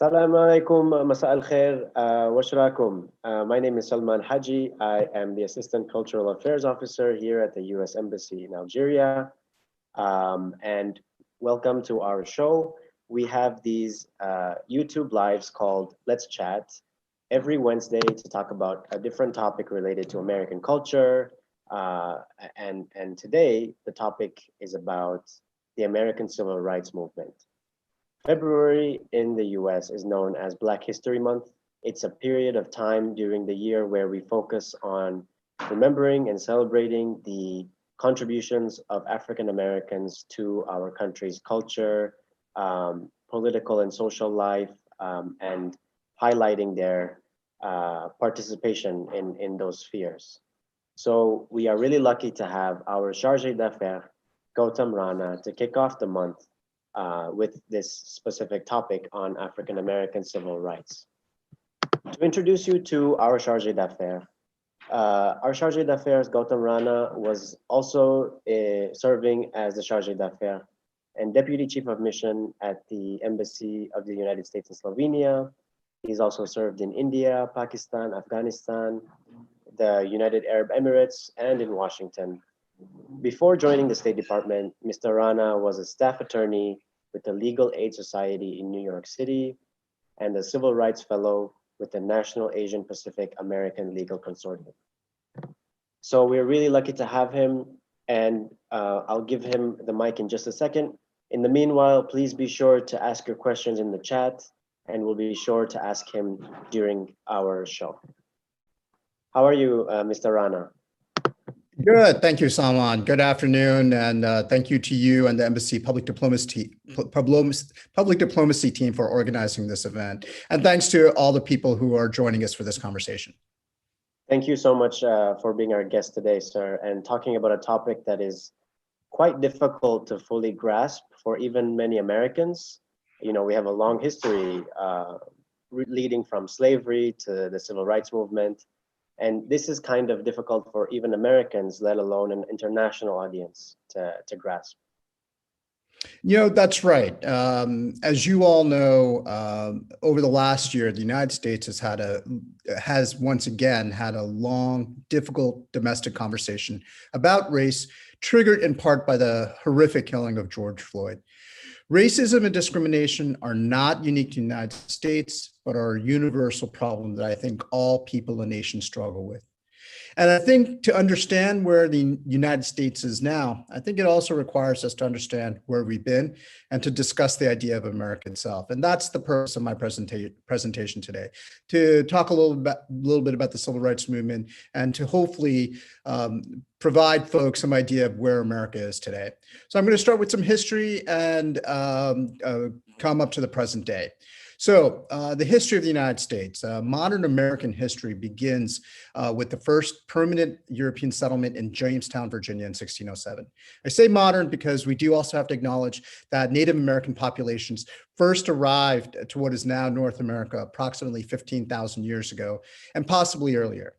Assalamu alaikum, masa al khair, washrakum. My name is Salman Haji. I am the Assistant Cultural Affairs Officer here at the U.S. Embassy in Algeria. And welcome to our show. We have these YouTube lives called Let's Chat every Wednesday to talk about a different topic related to American culture. And today, the topic is about the American Civil Rights Movement. February in the US is known as Black History Month. It's a period of time during the year where we focus on remembering and celebrating the contributions of African Americans to our country's culture, political and social life, and highlighting their participation in those spheres. So we are really lucky to have our Chargé d'Affaires, Gautam Rana, to kick off the month with this specific topic on African American civil rights. To introduce you to our Chargé d'Affaires, our Chargé d'Affaires, Gautam Rana, was also serving as the Chargé d'Affaires and Deputy Chief of Mission at the Embassy of the United States in Slovenia. He's also served in India, Pakistan, Afghanistan, the United Arab Emirates, and in Washington. Before joining the State Department, Mr. Rana was a staff attorney with the Legal Aid Society in New York City and a Civil Rights Fellow with the National Asian Pacific American Legal Consortium. So we're really lucky to have him, and I'll give him the mic in just a second. In the meanwhile, please be sure to ask your questions in the chat, and we'll be sure to ask him during our show. How are you, Mr. Rana? Good. Thank you, Salman. Good afternoon. And thank you to you and the Embassy Public Diplomacy team for organizing this event. And thanks to all the people who are joining us for this conversation. Thank you so much for being our guest today, sir, and talking about a topic that is quite difficult to fully grasp for even many Americans. You know, we have a long history leading from slavery to the civil rights movement. And this is kind of difficult for even Americans, let alone an international audience to grasp. You know, that's right. As you all know, over the last year, the United States has once again had a long, difficult domestic conversation about race, triggered in part by the horrific killing of George Floyd. Racism and discrimination are not unique to the United States, but are a universal problem that I think all people in the nation struggle with. And I think to understand where the United States is now, I think it also requires us to understand where we've been and to discuss the idea of America itself. And that's the purpose of my presentation today, to talk a little bit about the civil rights movement and to hopefully provide folks some idea of where America is today. So I'm going to start with some history and come up to the present day. So the history of the United States, modern American history begins with the first permanent European settlement in Jamestown, Virginia in 1607. I say modern because we do also have to acknowledge that Native American populations first arrived to what is now North America approximately 15,000 years ago and possibly earlier.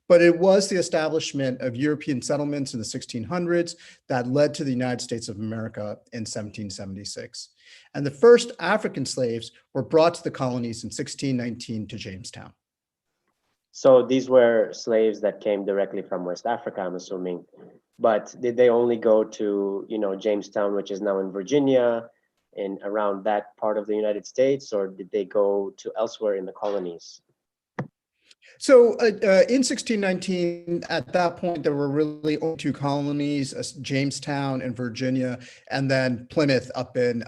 But it was the establishment of European settlements in the 1600s that led to the United States of America in 1776. And the first African slaves were brought to the colonies in 1619 to Jamestown. So these were slaves that came directly from West Africa, I'm assuming. But did they only go to, Jamestown, which is now in Virginia, and around that part of the United States, or did they go to elsewhere in the colonies? So in 1619, at that point, there were really only two colonies, Jamestown in Virginia, and then Plymouth up in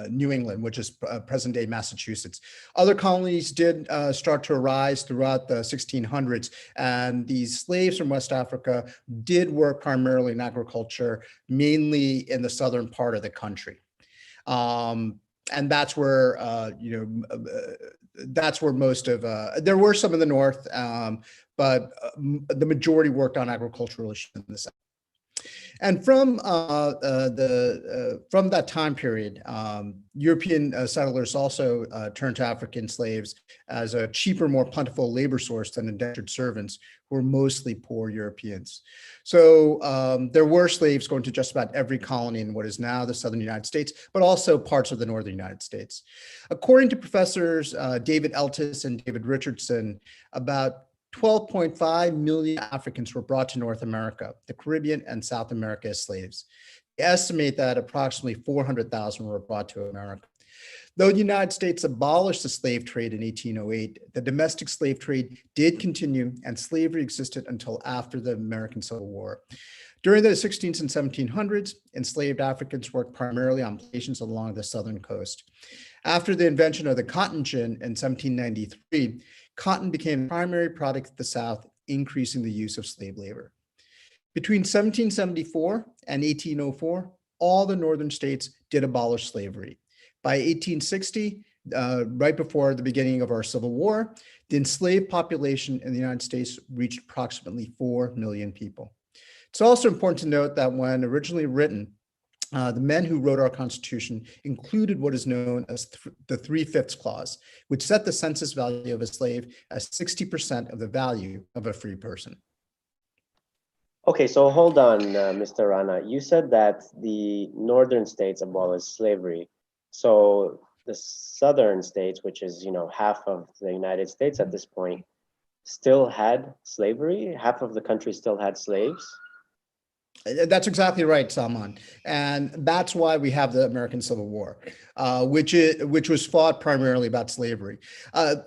New England, which is present-day Massachusetts. Other colonies did start to arise throughout the 1600s, and these slaves from West Africa did work primarily in agriculture, mainly in the southern part of the country. And that's where, that's where most of, there were some in the north, but the majority worked on agricultural issues in the south. And from that time period, European settlers also turned to African slaves as a cheaper, more plentiful labor source than indentured servants, who were mostly poor Europeans. So there were slaves going to just about every colony in what is now the southern United States, but also parts of the northern United States. According to professors David Eltis and David Richardson, about 12.5 million Africans were brought to North America, the Caribbean, and South America as slaves. They estimate that approximately 400,000 were brought to America. Though the United States abolished the slave trade in 1808, the domestic slave trade did continue, and slavery existed until after the American Civil War. During the 16th and 1700s, enslaved Africans worked primarily on plantations along the southern coast. After the invention of the cotton gin in 1793, cotton became the primary product of the South, increasing the use of slave labor. Between 1774 and 1804, all the northern states did abolish slavery. By 1860, right before the beginning of our Civil War, the enslaved population in the United States reached approximately 4 million people. It's also important to note that when originally written, the men who wrote our Constitution included what is known as the 3/5 clause, which set the census value of a slave as 60% of the value of a free person. Okay, so hold on, Mr. Rana. You said that the northern states abolished slavery. So the southern states, which is, half of the United States at this point, still had slavery? Half of the country still had slaves? That's exactly right, Salman. And that's why we have the American Civil War, which was fought primarily about slavery.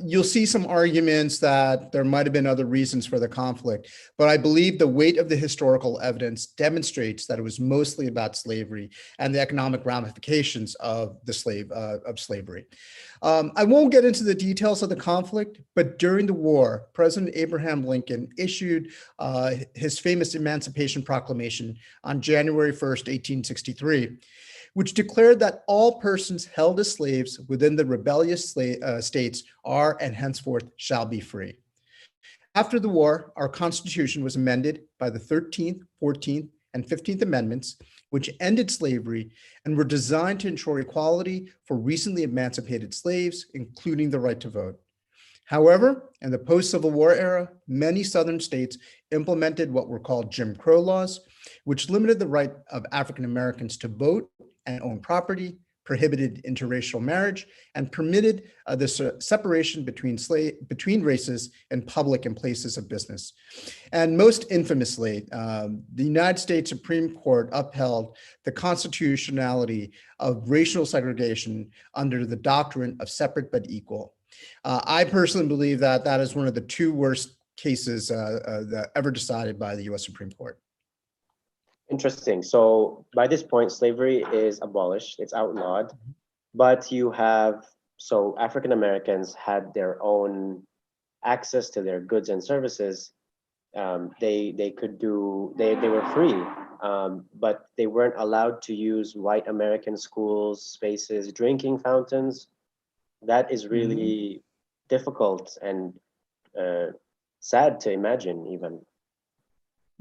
You'll see some arguments that there might have been other reasons for the conflict, but I believe the weight of the historical evidence demonstrates that it was mostly about slavery and the economic ramifications of slavery. I won't get into the details of the conflict, but during the war, President Abraham Lincoln issued his famous Emancipation Proclamation on January 1st, 1863, which declared that all persons held as slaves within the rebellious states are and henceforth shall be free. After the war, our Constitution was amended by the 13th, 14th, and 15th Amendments, which ended slavery and were designed to ensure equality for recently emancipated slaves, including the right to vote. However, in the post-Civil War era, many Southern states implemented what were called Jim Crow laws, which limited the right of African Americans to vote and own property, prohibited interracial marriage, and permitted the separation between races in public and places of business. And most infamously, the United States Supreme Court upheld the constitutionality of racial segregation under the doctrine of separate but equal. I personally believe that that is one of the two worst cases that ever decided by the U.S. Supreme Court. Interesting. So by this point, slavery is abolished, it's outlawed, but so African Americans had their own access to their goods and services. They were free, but they weren't allowed to use white American schools, spaces, drinking fountains. That is really difficult and sad to imagine even.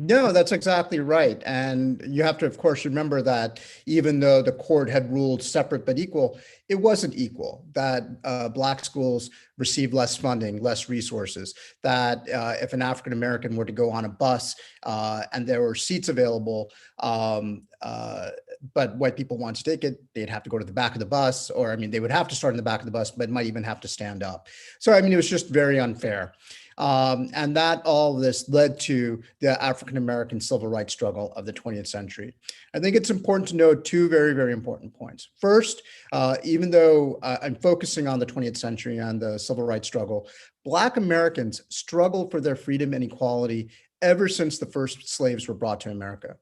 No, that's exactly right. And you have to, of course, remember that even though the court had ruled separate but equal, it wasn't equal, that Black schools received less funding, less resources, that if an African American were to go on a bus and there were seats available, but white people wanted to take it, they'd have to go to the back of the bus, or they would have to start in the back of the bus, but might even have to stand up. So, it was just very unfair. And that all of this led to the African-American civil rights struggle of the 20th century. I think it's important to note two very, very important points. First, even though I'm focusing on the 20th century and the civil rights struggle, Black Americans struggled for their freedom and equality ever since the first slaves were brought to America.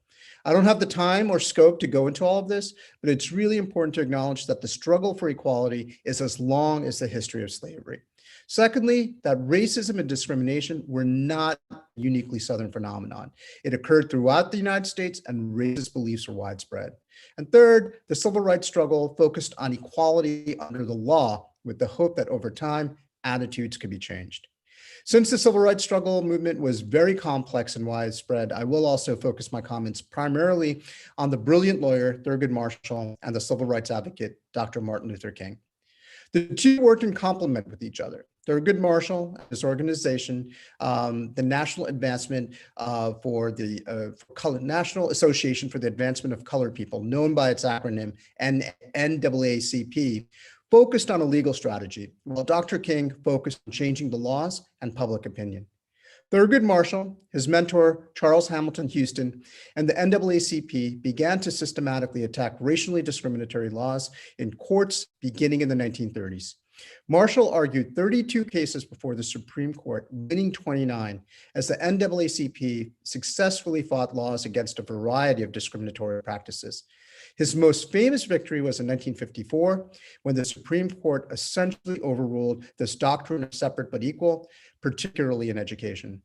I don't have the time or scope to go into all of this, but it's really important to acknowledge that the struggle for equality is as long as the history of slavery. Secondly, that racism and discrimination were not a uniquely Southern phenomenon. It occurred throughout the United States, and racist beliefs were widespread. And third, the civil rights struggle focused on equality under the law with the hope that over time, attitudes could be changed. Since the civil rights struggle movement was very complex and widespread, I will also focus my comments primarily on the brilliant lawyer, Thurgood Marshall, and the civil rights advocate, Dr. Martin Luther King. The two worked in complement with each other. Thurgood Marshall and his organization, the National Advancement National Association for the Advancement of Colored People, known by its acronym NAACP, focused on a legal strategy, while Dr. King focused on changing the laws and public opinion. Thurgood Marshall, his mentor, Charles Hamilton Houston, and the NAACP began to systematically attack racially discriminatory laws in courts beginning in the 1930s. Marshall argued 32 cases before the Supreme Court, winning 29, as the NAACP successfully fought laws against a variety of discriminatory practices. His most famous victory was in 1954, when the Supreme Court essentially overruled this doctrine of separate but equal, particularly in education.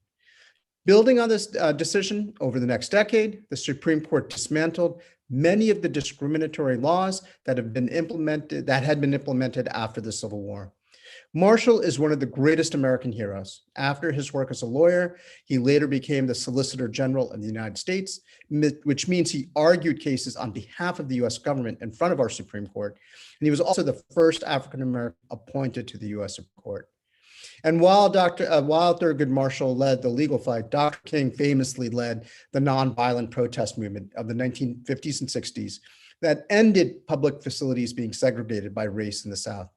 Building on this decision over the next decade, the Supreme Court dismantled many of the discriminatory laws that had been implemented after the Civil War. Marshall is one of the greatest American heroes. After his work as a lawyer, he later became the Solicitor General of the United States, which means he argued cases on behalf of the US government in front of our Supreme Court. And he was also the first African American appointed to the US Supreme Court. And while Thurgood Marshall led the legal fight, Dr. King famously led the nonviolent protest movement of the 1950s and 60s that ended public facilities being segregated by race in the South.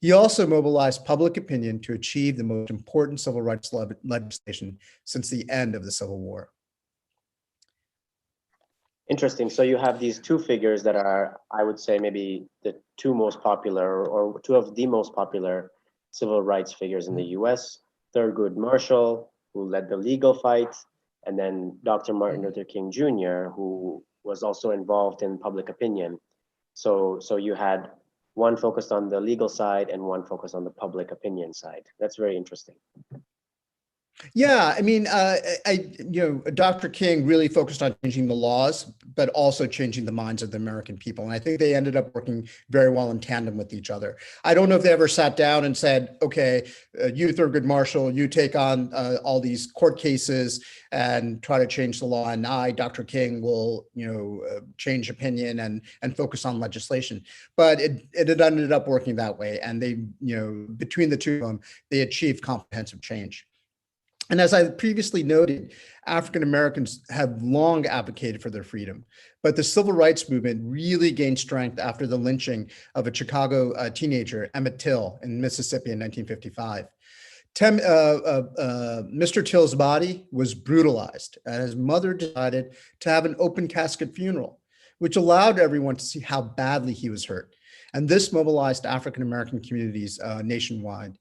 He also mobilized public opinion to achieve the most important civil rights legislation since the end of the Civil War. Interesting. So you have these two figures that are, I would say, maybe the two most popular or two of the most popular civil rights figures in the US, Thurgood Marshall, who led the legal fight, and then Dr. Martin Luther King Jr., who was also involved in public opinion. So you had one focused on the legal side and one focused on the public opinion side. That's very interesting. Yeah, I mean, Dr. King really focused on changing the laws, but also changing the minds of the American people. And I think they ended up working very well in tandem with each other. I don't know if they ever sat down and said, okay, you, Thurgood Marshall, you take on all these court cases and try to change the law. And I, Dr. King, will, change opinion and focus on legislation. But it ended up working that way. And they, between the two of them, they achieved comprehensive change. And as I previously noted, African Americans have long advocated for their freedom, but the civil rights movement really gained strength after the lynching of a Chicago teenager, Emmett Till, in Mississippi in 1955. Mr. Till's body was brutalized, and his mother decided to have an open casket funeral, which allowed everyone to see how badly he was hurt. And this mobilized African American communities nationwide.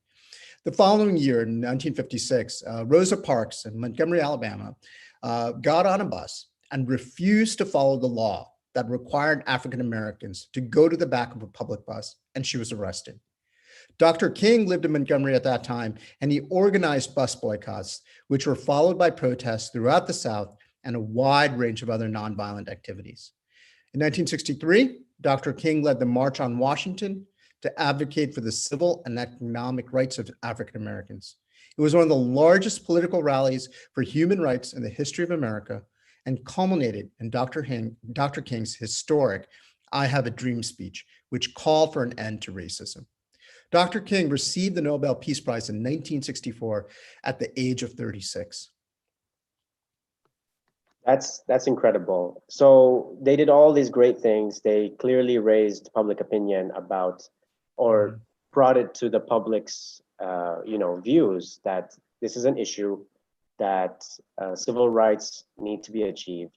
The following year, in 1956, Rosa Parks in Montgomery, Alabama, got on a bus and refused to follow the law that required African Americans to go to the back of a public bus, and she was arrested. Dr. King lived in Montgomery at that time, and he organized bus boycotts, which were followed by protests throughout the South and a wide range of other nonviolent activities. In 1963, Dr. King led the March on Washington to advocate for the civil and economic rights of African Americans. It was one of the largest political rallies for human rights in the history of America and culminated in Dr. King's historic I Have a Dream speech, which called for an end to racism. Dr. King received the Nobel Peace Prize in 1964 at the age of 36. That's incredible. So they did all these great things. They clearly raised public opinion about, or brought it to the public's views that this is an issue, that civil rights need to be achieved.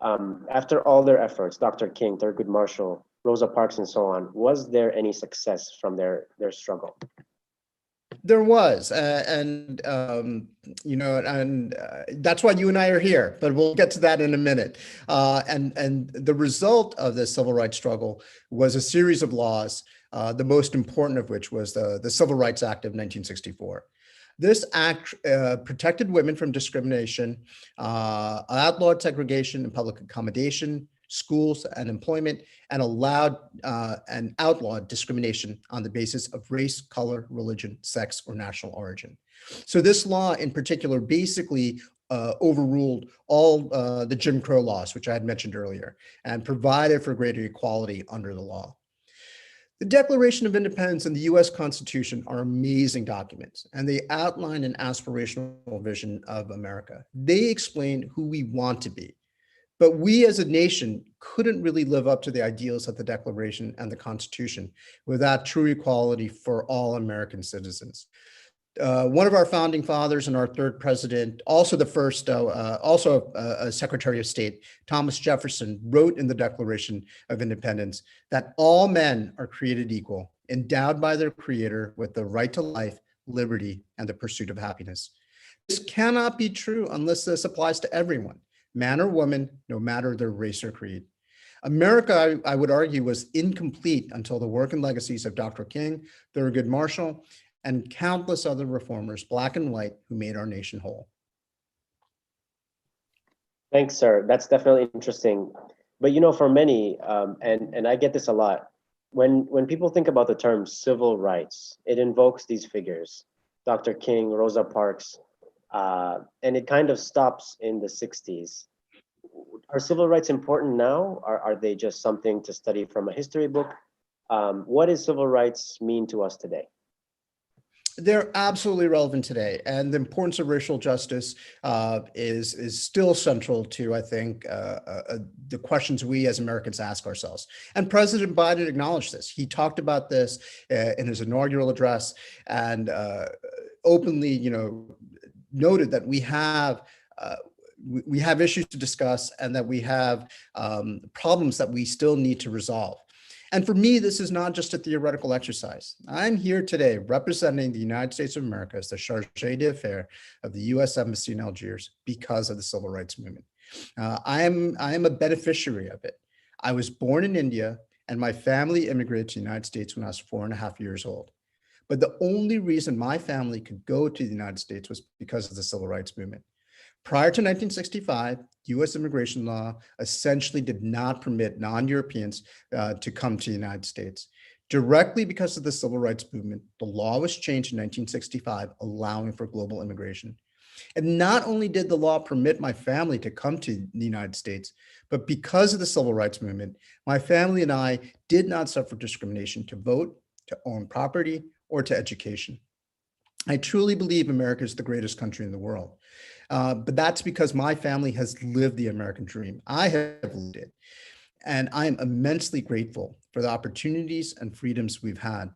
After all their efforts, Dr. King, Thurgood Marshall, Rosa Parks, and so on, was there any success from their struggle? There was, and that's why you and I are here, but we'll get to that in a minute. And the result of the civil rights struggle was a series of laws, the most important of which was the Civil Rights Act of 1964. This act protected women from discrimination, outlawed segregation and public accommodation, schools, and employment, and allowed and outlawed discrimination on the basis of race, color, religion, sex, or national origin. So this law in particular basically overruled all the Jim Crow laws, which I had mentioned earlier, and provided for greater equality under the law. The Declaration of Independence and the US Constitution are amazing documents, and they outline an aspirational vision of America. They explain who we want to be. But we as a nation couldn't really live up to the ideals of the Declaration and the Constitution without true equality for all American citizens. One of our founding fathers and our third president, also the first, also a Secretary of State, Thomas Jefferson, wrote in the Declaration of Independence that all men are created equal, endowed by their Creator with the right to life, liberty, and the pursuit of happiness. This cannot be true unless this applies to everyone, man or woman, no matter their race or creed. America, I would argue, was incomplete until the work and legacies of Dr. King, Thurgood Marshall, and countless other reformers, Black and white, who made our nation whole. Thanks, sir. That's definitely interesting. But you know, for many, and I get this a lot, when people think about the term civil rights, it invokes these figures, Dr. King, Rosa Parks, and it kind of stops in the 60s. Are civil rights important now? Are they just something to study from a history book? What does civil rights mean to us today? They're absolutely relevant today, and the importance of racial justice is still central to, I think, the questions we as Americans ask ourselves. And President Biden acknowledged this. He talked about this in his inaugural address, and openly, noted that we have issues to discuss, and that we have problems that we still need to resolve. And for me, this is not just a theoretical exercise. I'm here today representing the United States of America as the Chargé d'Affaires of the U.S. Embassy in Algiers because of the civil rights movement. I am a beneficiary of it. I was born in India, and my family immigrated to the United States when I was 4.5 years old. But the only reason my family could go to the United States was because of the civil rights movement. Prior to 1965, U.S. immigration law essentially did not permit non-Europeans to come to the United States. Directly because of the civil rights movement, the law was changed in 1965, allowing for global immigration. And not only did the law permit my family to come to the United States, but because of the civil rights movement, my family and I did not suffer discrimination to vote, to own property, or to education. I truly believe America is the greatest country in the world. But that's because my family has lived the American dream. I have lived it. And I am immensely grateful for the opportunities and freedoms we've had.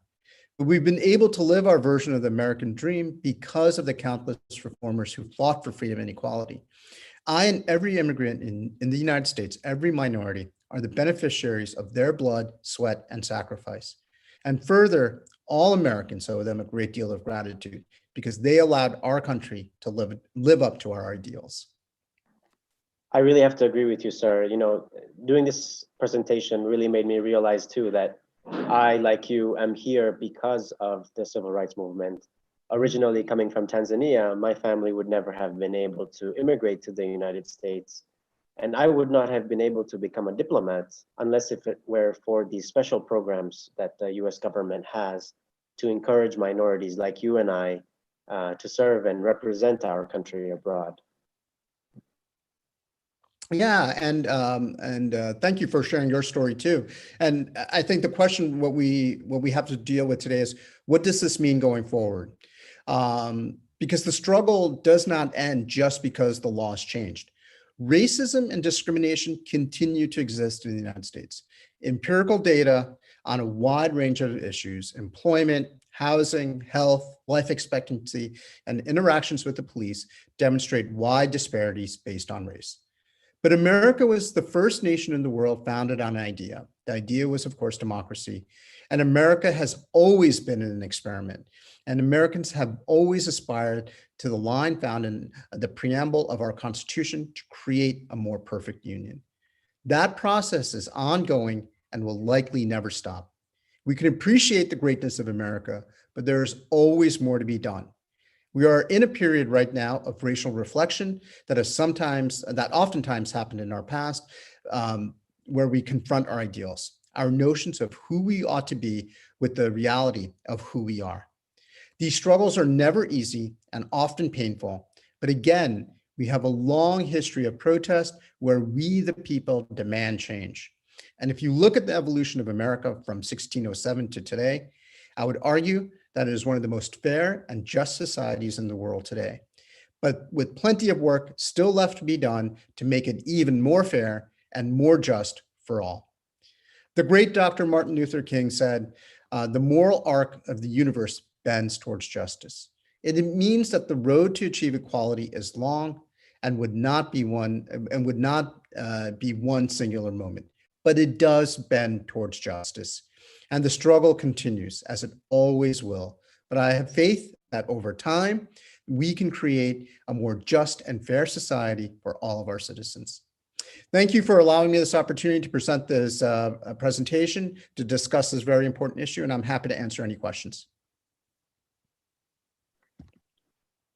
But we've been able to live our version of the American dream because of the countless reformers who fought for freedom and equality. I and every immigrant in the United States, every minority, are the beneficiaries of their blood, sweat, and sacrifice. And further, all Americans owe them a great deal of gratitude because they allowed our country to live up to our ideals. I really have to agree with you, sir. Doing this presentation really made me realize too that I, like you, am here because of the civil rights movement. Originally coming from Tanzania, my family would never have been able to immigrate to the United States. And I would not have been able to become a diplomat unless if it were for these special programs that the US government has to encourage minorities like you and I to serve and represent our country abroad. Yeah, and thank you for sharing your story too. And I think the question, what we have to deal with today is, what does this mean going forward? Because the struggle does not end just because the laws changed. Racism and discrimination continue to exist in the United States. Empirical data on a wide range of issues, employment, housing, health, life expectancy, and interactions with the police demonstrate wide disparities based on race. But America was the first nation in the world founded on an idea. The idea was, of course, democracy. And America has always been an experiment. And Americans have always aspired to the line found in the preamble of our Constitution to create a more perfect union. That process is ongoing and will likely never stop. We can appreciate the greatness of America, but there's always more to be done. We are in a period right now of racial reflection that oftentimes happened in our past, where we confront our ideals, our notions of who we ought to be with the reality of who we are. These struggles are never easy and often painful, but again, we have a long history of protest where we, the people, demand change. And if you look at the evolution of America from 1607 to today, I would argue that it is one of the most fair and just societies in the world today, but with plenty of work still left to be done to make it even more fair and more just for all. The great Dr. Martin Luther King said, the moral arc of the universe bends towards justice. It means that the road to achieve equality is long and would not be one singular moment, but it does bend towards justice. And the struggle continues, as it always will. But I have faith that over time, we can create a more just and fair society for all of our citizens. Thank you for allowing me this opportunity to present this presentation to discuss this very important issue, and I'm happy to answer any questions.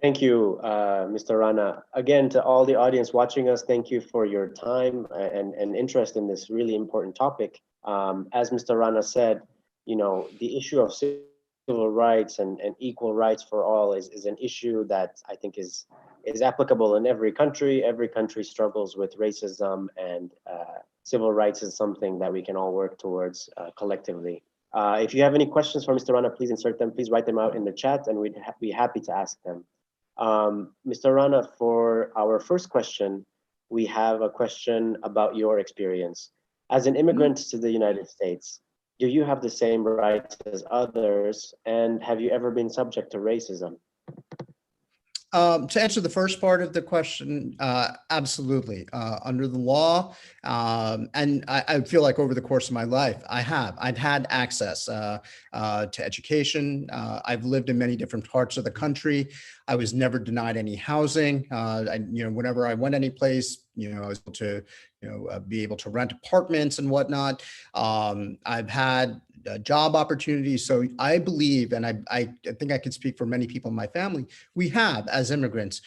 Thank you, Mr. Rana. Again, to all the audience watching us, thank you for your time and interest in this really important topic. As Mr. Rana said, you know, the issue of civil rights and equal rights for all is an issue that I think is applicable in every country. Every country struggles with racism, and civil rights is something that we can all work towards collectively. If you have any questions for Mr. Rana, please insert them. Please write them out in the chat, and we'd be happy to ask them. Mr. Rana, for our first question, we have a question about your experience. As an immigrant to the United States, do you have the same rights as others? And have you ever been subject to racism? To answer the first part of the question, absolutely. Under the law, and I feel like over the course of my life, I've had access to education. I've lived in many different parts of the country. I was never denied any housing. Whenever I went any place, I was able to, be able to rent apartments and whatnot. I've had job opportunities. So I believe, and I think I can speak for many people in my family, we have, as immigrants,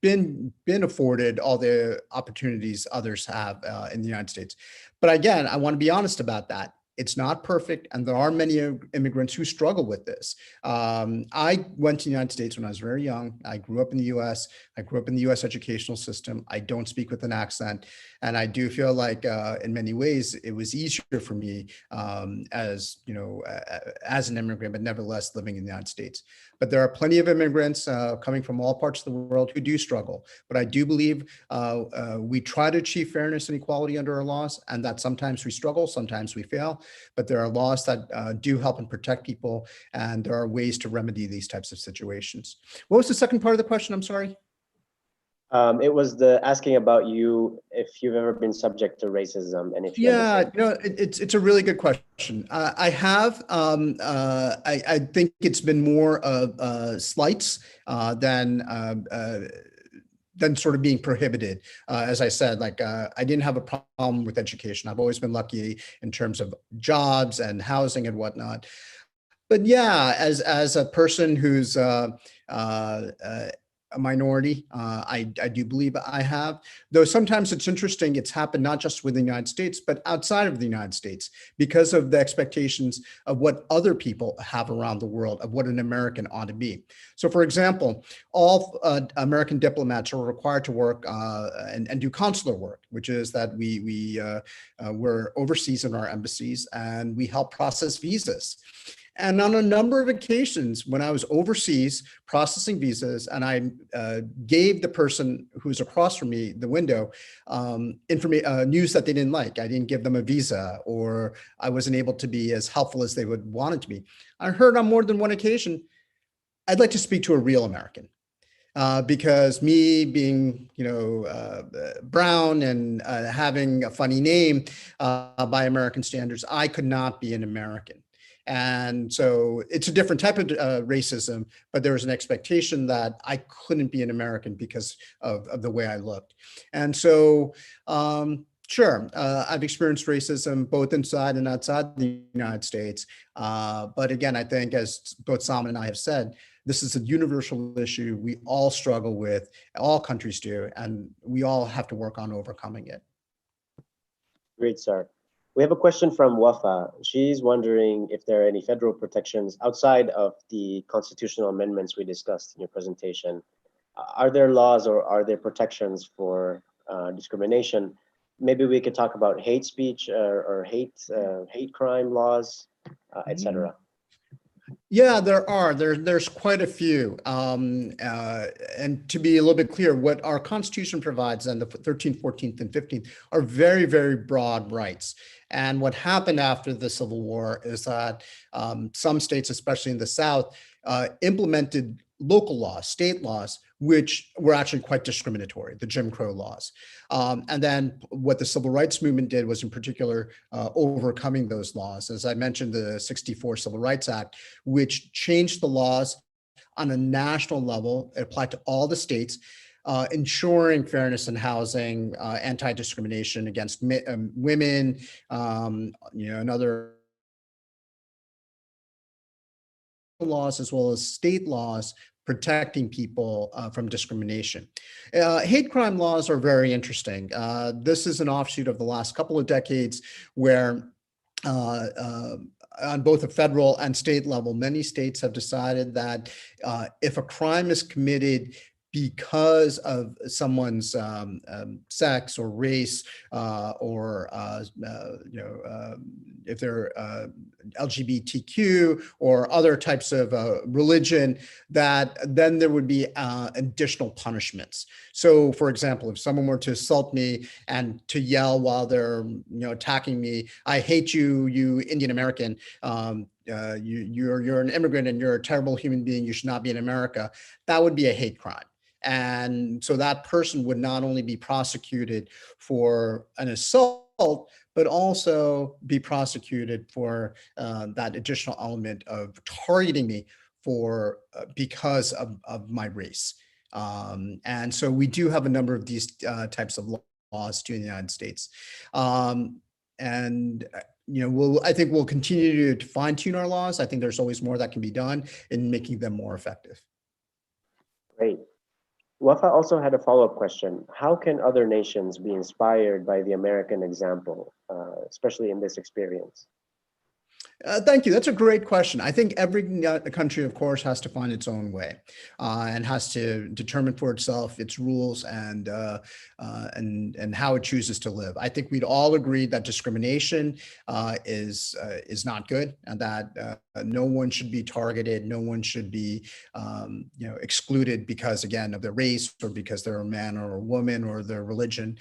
been afforded all the opportunities others have in the United States. But again, I want to be honest about that. It's not perfect, and there are many immigrants who struggle with this. I went to the United States when I was very young. I grew up in the U.S. I grew up in the U.S. educational system. I don't speak with an accent, and I do feel like, in many ways, it was easier for me as an immigrant, but nevertheless living in the United States. But there are plenty of immigrants coming from all parts of the world who do struggle. But I do believe we try to achieve fairness and equality under our laws, and that sometimes we struggle, sometimes we fail. But there are laws that do help and protect people, and there are ways to remedy these types of situations. What was the second part of the question? I'm sorry. It was asking about you, if you've ever been subject to racism, and if you it's a really good question. I have. I think it's been more of slights than sort of being prohibited. As I said, I didn't have a problem with education. I've always been lucky in terms of jobs and housing and whatnot. But yeah, as a person who's a minority, I do believe I have, though sometimes it's interesting. It's happened not just within the United States, but outside of the United States, because of the expectations of what other people have around the world of what an American ought to be. So for example, all American diplomats are required to work and do consular work, which is that we're overseas in our embassies and we help process visas. And on a number of occasions, when I was overseas processing visas, and I gave the person who's across from me, the window, news that they didn't like. I didn't give them a visa, or I wasn't able to be as helpful as they would want it to be. I heard on more than one occasion, I'd like to speak to a real American. Because me being, brown and having a funny name by American standards, I could not be an American. And so it's a different type of racism, but there was an expectation that I couldn't be an American because of the way I looked. And so, sure, I've experienced racism both inside and outside the United States. But again, I think, as both Salman and I have said, this is a universal issue we all struggle with, all countries do, and we all have to work on overcoming it. Great, sir. We have a question from Wafa. She's wondering if there are any federal protections outside of the constitutional amendments we discussed in your presentation. Are there laws or are there protections for discrimination? Maybe we could talk about hate speech or hate crime laws, etc. Yeah, there are. There's quite a few. And to be a little bit clear, what our Constitution provides and the 13th, 14th, and 15th are very, very broad rights. And what happened after the Civil War is that some states, especially in the South, implemented local laws, state laws, which were actually quite discriminatory, the Jim Crow laws. And then what the civil rights movement did was in particular overcoming those laws. As I mentioned, the 64 Civil Rights Act, which changed the laws on a national level. It applied to all the states, ensuring fairness in housing, anti-discrimination against women, and other laws as well as state laws protecting people from discrimination. Hate crime laws are very interesting. This is an offshoot of the last couple of decades where on both a federal and state level, many states have decided that if a crime is committed because of someone's sex or race, or if they're LGBTQ or other types of religion, that then there would be additional punishments. So, for example, if someone were to assault me and to yell while they're attacking me, "I hate you, you Indian American. You're an immigrant and you're a terrible human being. You should not be in America," that would be a hate crime. And so that person would not only be prosecuted for an assault, but also be prosecuted for that additional element of targeting me for because of my race. And so we do have a number of these types of laws too in the United States. And I think we'll continue to fine tune our laws. I think there's always more that can be done in making them more effective. Great. Wafa also had a follow-up question. How can other nations be inspired by the American example, especially in this experience? Thank you. That's a great question. I think every country, of course, has to find its own way and has to determine for itself its rules and how it chooses to live. I think we'd all agree that discrimination is not good, and that no one should be targeted. No one should be excluded because, again, of their race or because they're a man or a woman or their religion.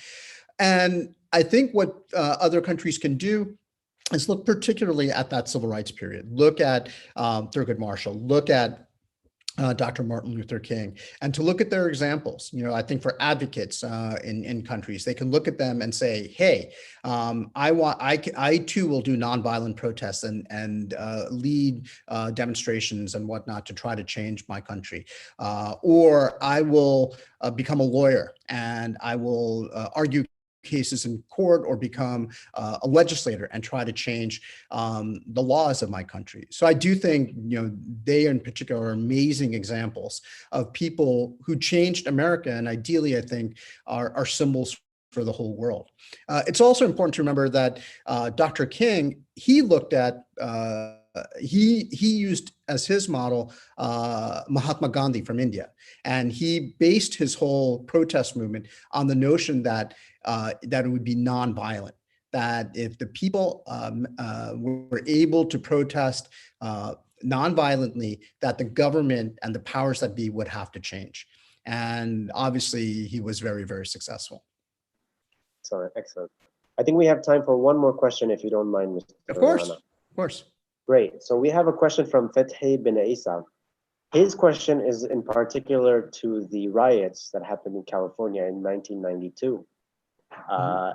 And I think what other countries can do is look particularly at that civil rights period. Look at Thurgood Marshall, look at Dr. Martin Luther King, and to look at their examples. I think for advocates in countries, they can look at them and say, "Hey, I too will do nonviolent protests and lead demonstrations and whatnot to try to change my country, or I will become a lawyer and I will argue cases in court or become a legislator and try to change the laws of my country." So I do think, they in particular are amazing examples of people who changed America, and ideally, I think, are symbols for the whole world. It's also important to remember that Dr. King, he looked at he used as his model Mahatma Gandhi from India, and he based his whole protest movement on the notion that it would be nonviolent. That if the people were able to protest nonviolently, that the government and the powers that be would have to change. And obviously, he was very, very successful. Excellent, excellent. I think we have time for one more question, if you don't mind, Mr. Of course, Rana. of course. Great. So we have a question from Fethi bin Isa. His question is in particular to the riots that happened in California in 1992.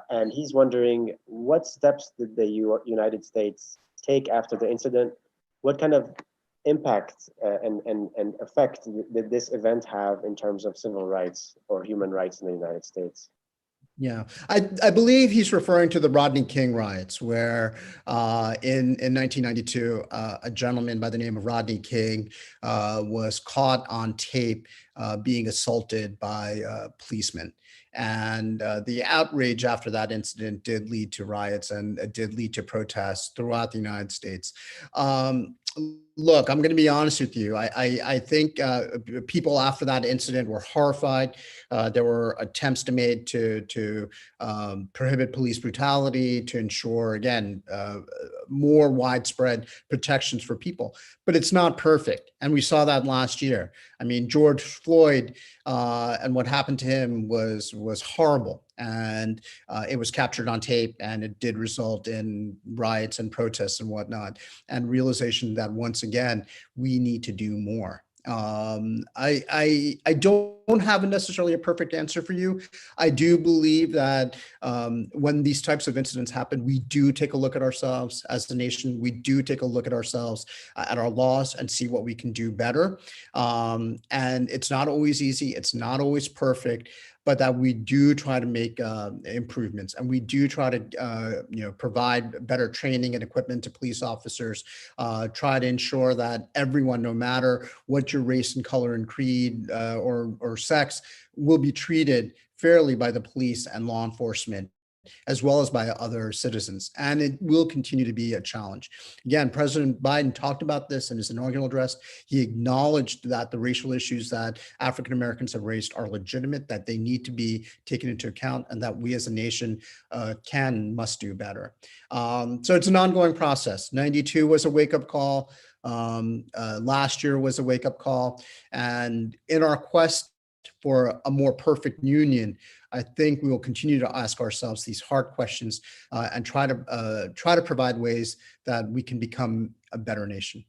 And he's wondering, what steps did the United States take after the incident? What kind of impact and effect did this event have in terms of civil rights or human rights in the United States? Yeah, I believe he's referring to the Rodney King riots, where in 1992, a gentleman by the name of Rodney King was caught on tape being assaulted by policemen. And the outrage after that incident did lead to riots and did lead to protests throughout the United States. Look, I'm going to be honest with you. I think people after that incident were horrified. There were attempts to made to prohibit police brutality, to ensure, again, more widespread protections for people. But it's not perfect, and we saw that last year. I mean, George Floyd and what happened to him was horrible, and it was captured on tape, and it did result in riots and protests and whatnot, and realization that once again we need to do more. I don't have necessarily a perfect answer for you. I do believe that when these types of incidents happen, we do take a look at ourselves as a nation. We do take a look at ourselves, at our laws, and see what we can do better. And it's not always easy. It's not always perfect, but that we do try to make improvements, and we do try to provide better training and equipment to police officers, try to ensure that everyone, no matter what your race and color and creed or sex, will be treated fairly by the police and law enforcement, as well as by other citizens. And it will continue to be a challenge. Again, President Biden talked about this in his inaugural address. He acknowledged that the racial issues that African Americans have raised are legitimate, that they need to be taken into account, and that we as a nation can and must do better. So it's an ongoing process. 92 was a wake-up call. Last year was a wake-up call. And in our quest for a more perfect union, I think we will continue to ask ourselves these hard questions and try to provide ways that we can become a better nation.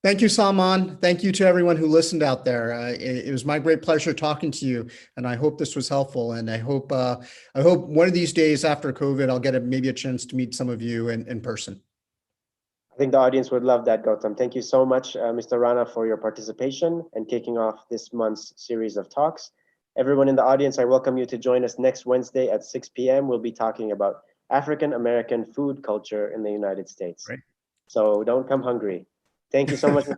Thank you, Salman. Thank you to everyone who listened out there. It was my great pleasure talking to you, and I hope this was helpful. And I hope one of these days after COVID, I'll get maybe a chance to meet some of you in person. I think the audience would love that, Gautam. Thank you so much, Mr. Rana, for your participation and kicking off this month's series of talks. Everyone in the audience, I welcome you to join us next Wednesday at 6 p.m. We'll be talking about African American food culture in the United States. Great. So don't come hungry. Thank you so much, Mr.